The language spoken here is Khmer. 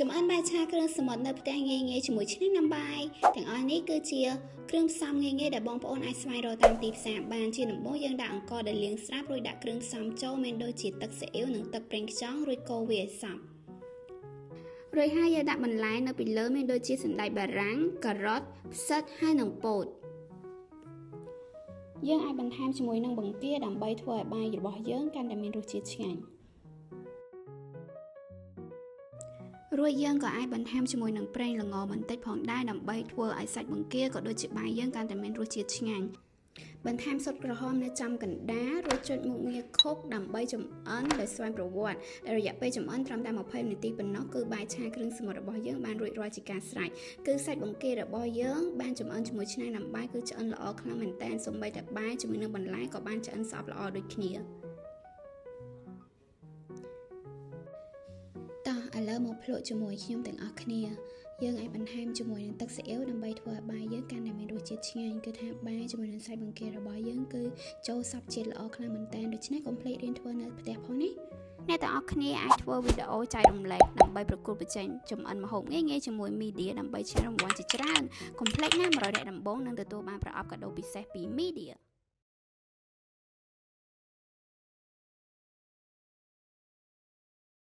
ចំអិនបាយឆាគ្រឿងសមុទ្រនៅផ្ទះងាយៗជាមួយឆ្នាំងណាំបាយទាំងអស់នេះគឺជាគ្រឿងផ្សំងាយៗដែលបងប្អូនអាចស្វែងរកតាមទីផ្សារបានជាដំបូងយើងដាក់អង្ករដែលលាងស្រាប់រួចដាក់គ្រឿងផ្សំចូលមានដូចជាទឹកស៊ីអ៊ីវនិងទឹកប្រេងខ្យងរួចកូរវាឲ្យសព្វរួចហើយយើងដាក់បន្លែនៅពីលើមានដូចជាសណ្តែកបារាំងការ៉ុតផ្សិតហើយនិងពោតយើងអាចបន្ថែមជាមួយនឹងបង្គាដើម្បីធ្វើឲ្យបាយរបស់យើងកាន់តែមានរសជាតិឆ្ងាញ់រួចយើងក៏អាចបន្ថែមជាមួយនឹងប្រេងល្ងបន្តិចផងដែរដើម្បីធ្វើឲ្យសាច់បង្គាក៏ដូចជាបាយយើងកាន់តែមានរសជាតិឆ្ងាញ់បន្ថែមស៊ុតក្រហមនៅចំកណ្ដាលរួចចុចមុខងារខុកដើម្បីចម្អិនដោយស្វែងប្រវត្តិរយៈពេលចម្អិនត្រឹមតែ20នាទីប៉ុណ្ណោះគឺបាយឆាគ្រឿងសមុទ្ររបស់យើងបានរួចរាល់ជាការស្រេចគឺសាច់បង្គារបស់យើងបានចម្អិនជាមួយឆ្នាំងណាំបាយគឺឆ្អិនល្អខ្លាំងមែនទែនសូម្បីតែបាយជាមួយនឹងបន្លែក៏បានឆ្អិនសព្វល្អដូចគ្នាតោះឥឡូវមកភ្លក់ជាមួយខ្ញុំទាំងអស់គ្នាយើងអាចបន្ថែមជាមួយនឹងទឹកស៊ីអ៊ីវដើម្បីធ្វើឲ្យបាយយើងកាន់តែមានរសជាតិឆ្ងាញ់គឺថាបាយជាមួយនឹងសាច់បង្គារបស់យើងគឺចូលសព្វជាតិល្អខ្លាំងមែនទែនដូច្នេះកុំភ្លេចរៀនធ្វើនៅផ្ទះផងណាអ្នកទាំងអស់គ្នាអាចធ្វើវីដេអូចែករំលែកដើម្បីប្រកួតប្រជែងចម្អិនម្ហូបងាយៗជាមួយ Media ដើម្បីឈ្នះរង្វាន់ជាច្រើនកុំភ្លេចណា100អ្នកដំបូងនឹងទទួលបានប្រអប់កាដូពិសេសពី Media